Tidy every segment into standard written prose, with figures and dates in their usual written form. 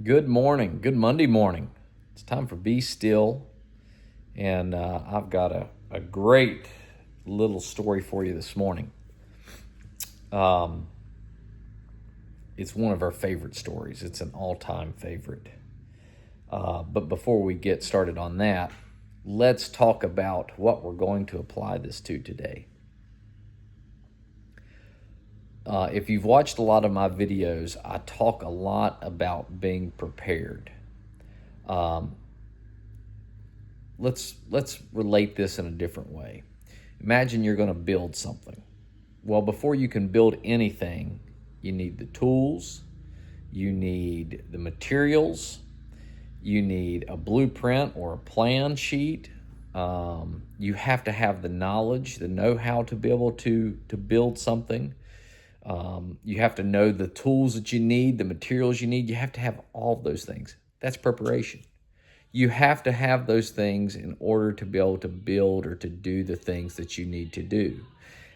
Good morning. Good Monday morning. It's time for Be Still. And I've got a great little story for you this morning. It's one of our favorite stories. It's an all-time favorite. But before we get started on that, let's talk about what we're going to apply this to today. If you've watched a lot of my videos, I talk a lot about being prepared. Let's relate this in a different way. Imagine you're going to build something. Well, before you can build anything, you need the tools, you need the materials, you need a blueprint or a plan sheet. You have to have the knowledge, the know-how to be able to build something. You have to know the tools that you need, the materials you need. You have to have all of those things. That's preparation. You have to have those things in order to be able to build or to do the things that you need to do.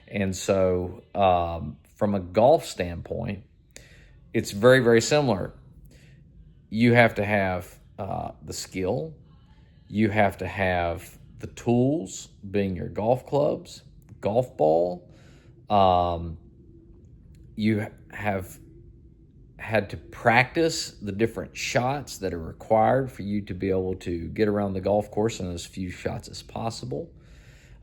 And so from a golf standpoint, it's very, very similar. You have to have the skill. You have to have the tools, being your golf clubs, golf ball. You have had to practice the different shots that are required for you to be able to get around the golf course in as few shots as possible.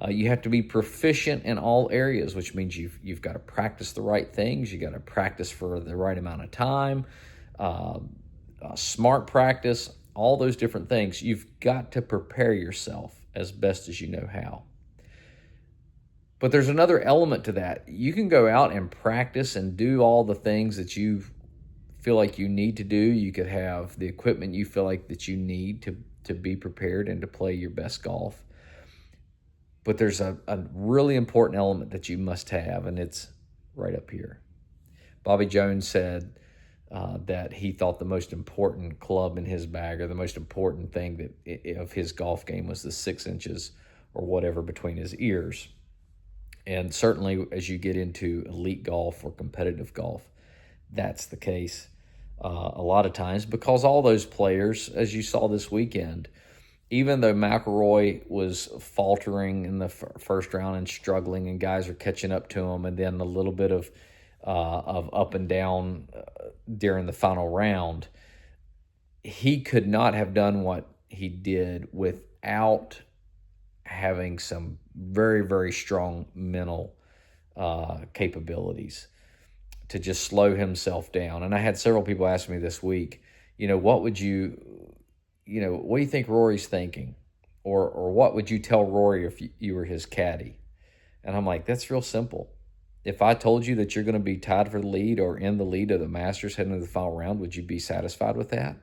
You have to be proficient in all areas, which means you've got to practice the right things. You got to practice for the right amount of time, smart practice, all those different things. You've got to prepare yourself as best as you know how. But there's another element to that. You can go out and practice and do all the things that you feel like you need to do. You could have the equipment you feel like that you need to be prepared and to play your best golf. But there's a really important element that you must have, and it's right up here. Bobby Jones said that he thought the most important club in his bag, or the most important thing of his golf game, was the 6 inches or whatever between his ears. And certainly as you get into elite golf or competitive golf, that's the case a lot of times, because all those players, as you saw this weekend, even though McIlroy was faltering in the first round and struggling, and guys are catching up to him, and then a little bit of up and down during the final round, he could not have done what he did without having some very, very strong mental capabilities to just slow himself down. And I had several people ask me this week, what do you think Rory's thinking? Or what would you tell Rory if you were his caddy? And I'm like, that's real simple. If I told you that you're going to be tied for the lead or in the lead of the Masters heading into the final round, would you be satisfied with that?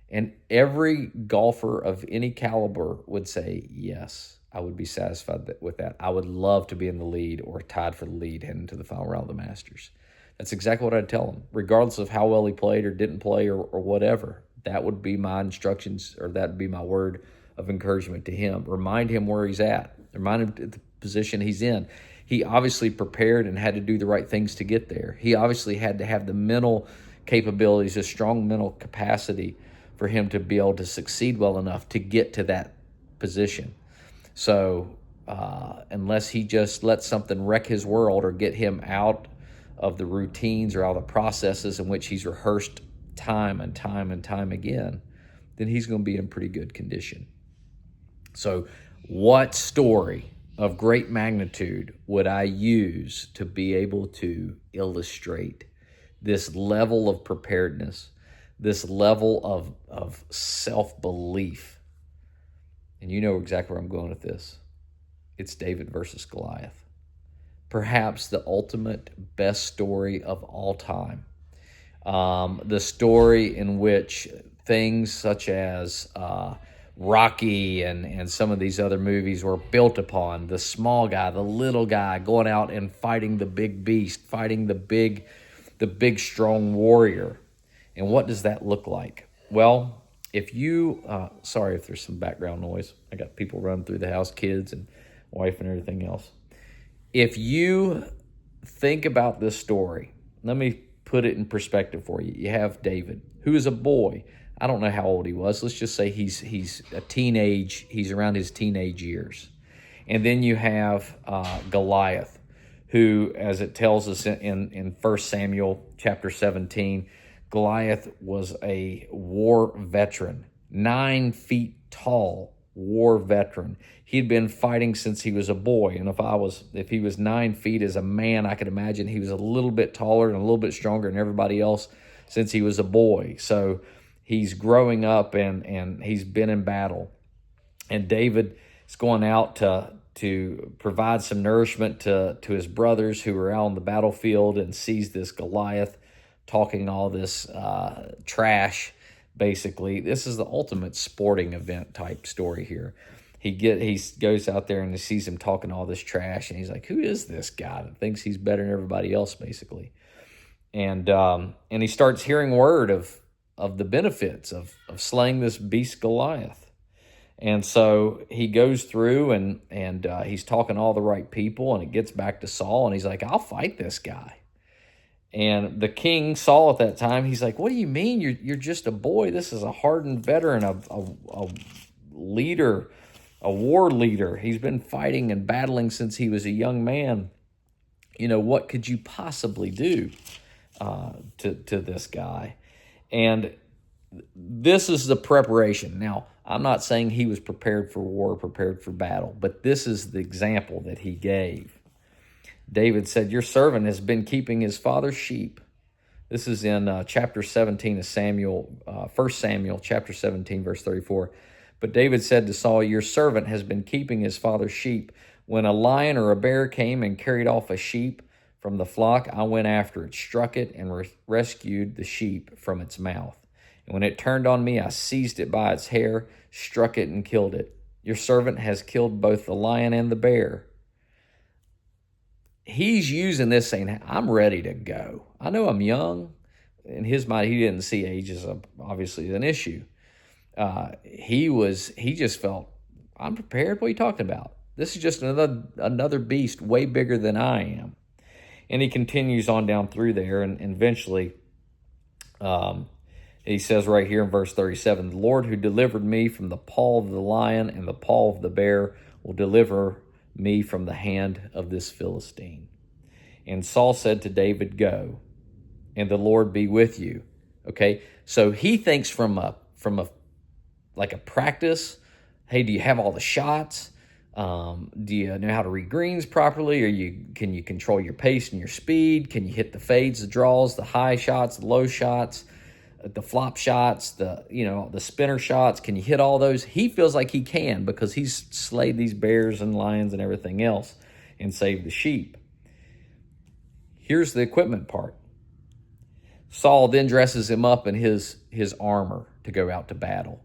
And every golfer of any caliber would say, yes, I would be satisfied with that. I would love to be in the lead or tied for the lead heading into the final round of the Masters. That's exactly what I'd tell him, regardless of how well he played or didn't play or whatever. That would be my instructions, or that would be my word of encouragement to him. Remind him where he's at. Remind him the position he's in. He obviously prepared and had to do the right things to get there. He obviously had to have the mental capabilities, a strong mental capacity for him to be able to succeed well enough to get to that position. So unless he just lets something wreck his world or get him out of the routines or out of the processes in which he's rehearsed time and time and time again, then he's going to be in pretty good condition. So what story of great magnitude would I use to be able to illustrate this level of preparedness, this level of self-belief? And you know exactly where I'm going with this. It's David versus Goliath. Perhaps the ultimate best story of all time. The story in which things such as Rocky and some of these other movies were built upon. The small guy, the little guy going out and fighting the big beast, fighting the big strong warrior. And what does that look like? Well, if you, sorry if there's some background noise. I got people running through the house, kids and wife and everything else. If you think about this story, let me put it in perspective for you. You have David, who is a boy. I don't know how old he was. Let's just say he's around his teenage years. And then you have Goliath, who, as it tells us in 1 Samuel chapter 17, Goliath was a war veteran, 9 feet tall war veteran. He'd been fighting since he was a boy. And if he was 9 feet as a man, I could imagine he was a little bit taller and a little bit stronger than everybody else since he was a boy. So he's growing up and he's been in battle. And David is going out to provide some nourishment to his brothers who are out on the battlefield, and sees this Goliath talking all this trash. Basically, this is the ultimate sporting event type story here. He goes out there and he sees him talking all this trash, and he's like, "Who is this guy that thinks he's better than everybody else?" Basically, and he starts hearing word of the benefits of slaying this beast Goliath, and so he goes through and he's talking to all the right people, and it gets back to Saul, and he's like, "I'll fight this guy." And the king, Saul, at that time, he's like, "What do you mean? You're just a boy. This is a hardened veteran, a leader, a war leader. He's been fighting and battling since he was a young man. What could you possibly do to this guy?" And this is the preparation. Now, I'm not saying he was prepared for war, prepared for battle, but this is the example that he gave. David said, "Your servant has been keeping his father's sheep." This is in chapter 17 of Samuel, 1 Samuel, chapter 17, verse 34. "But David said to Saul, 'Your servant has been keeping his father's sheep. When a lion or a bear came and carried off a sheep from the flock, I went after it, struck it, and rescued the sheep from its mouth. And when it turned on me, I seized it by its hair, struck it, and killed it. Your servant has killed both the lion and the bear.'" He's using this saying, "I'm ready to go. I know I'm young." In his mind, he didn't see age as obviously an issue. He just felt, "I'm prepared. What are you talking about? This is just another beast way bigger than I am." And he continues on down through there, and eventually he says right here in verse 37, "The Lord who delivered me from the paw of the lion and the paw of the bear will deliver me from the hand of this Philistine." And Saul said to David, "Go, and the Lord be with you." Okay, so he thinks from a practice. Hey, do you have all the shots? Do you know how to read greens properly? Can you control your pace and your speed? Can you hit the fades, the draws, the high shots, the low shots, the flop shots, the spinner shots? Can you hit all those? He feels like he can, because he's slayed these bears and lions and everything else and saved the sheep. Here's the equipment part. Saul then dresses him up in his armor to go out to battle.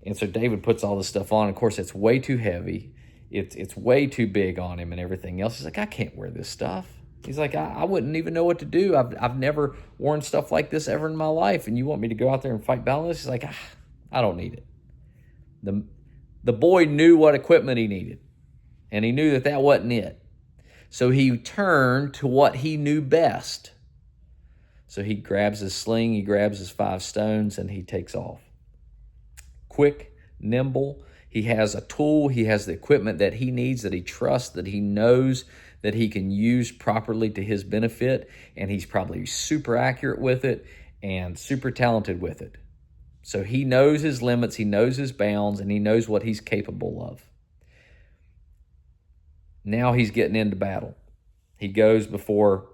And so David puts all this stuff on. Of course, it's way too heavy. It's way too big on him and everything else. He's like, "I can't wear this stuff." He's like, I wouldn't even know what to do. I've never worn stuff like this ever in my life, and you want me to go out there and fight battles? He's like, I don't need it. The boy knew what equipment he needed, and he knew that wasn't it. So he turned to what he knew best. So he grabs his sling, he grabs his 5 stones, and he takes off. Quick, nimble. He has a tool. He has the equipment that he needs, that he trusts, that he knows that he can use properly to his benefit, and he's probably super accurate with it and super talented with it. So he knows his limits, he knows his bounds, and he knows what he's capable of. Now he's getting into battle. He goes before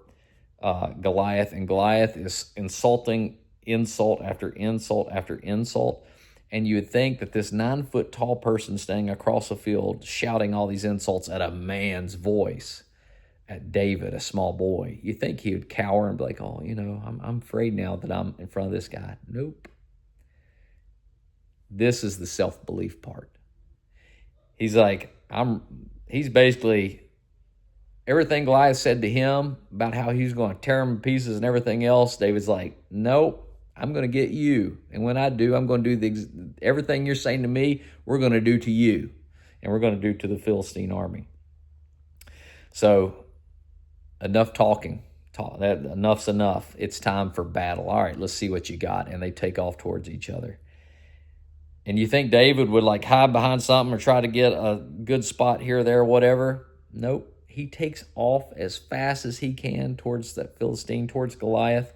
Goliath, and Goliath is insulting insult after insult after insult. And you would think that this 9-foot tall person standing across a field shouting all these insults at a man's voice, at David, a small boy, you think he would cower and be like, "Oh, I'm afraid now that I'm in front of this guy." Nope. This is the self-belief part. He's like, he's basically, everything Goliath said to him about how he was going to tear him to pieces and everything else, David's like, "Nope. I'm going to get you. And when I do, I'm going to do everything you're saying to me, we're going to do to you. And we're going to do to the Philistine army." So enough talking. That enough's enough. It's time for battle. All right, let's see what you got. And they take off towards each other. And you think David would like hide behind something or try to get a good spot here or there or whatever? Nope. He takes off as fast as he can towards that Philistine, towards Goliath.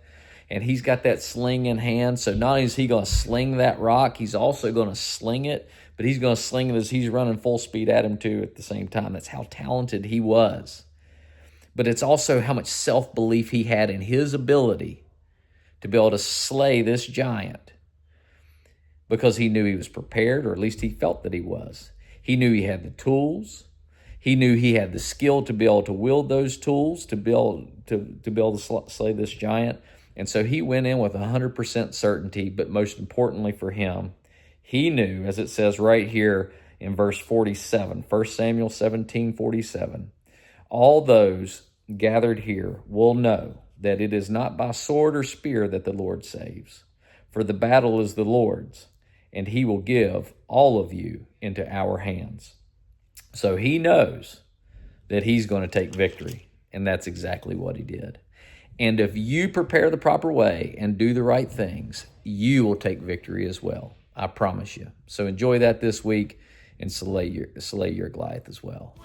And he's got that sling in hand. So not only is he going to sling that rock, he's also going to sling it. But he's going to sling it as he's running full speed at him too at the same time. That's how talented he was. But it's also how much self-belief he had in his ability to be able to slay this giant, because he knew he was prepared, or at least he felt that he was. He knew he had the tools. He knew he had the skill to be able to wield those tools, to be able to slay this giant. And so he went in with 100% certainty, but most importantly for him, he knew, as it says right here in verse 47, 1 Samuel 17:47, all those gathered here will know that it is not by sword or spear that the Lord saves, for the battle is the Lord's, and he will give all of you into our hands. So he knows that he's going to take victory, and that's exactly what he did. And if you prepare the proper way and do the right things, you will take victory as well. I promise you. So enjoy that this week and slay your Goliath as well.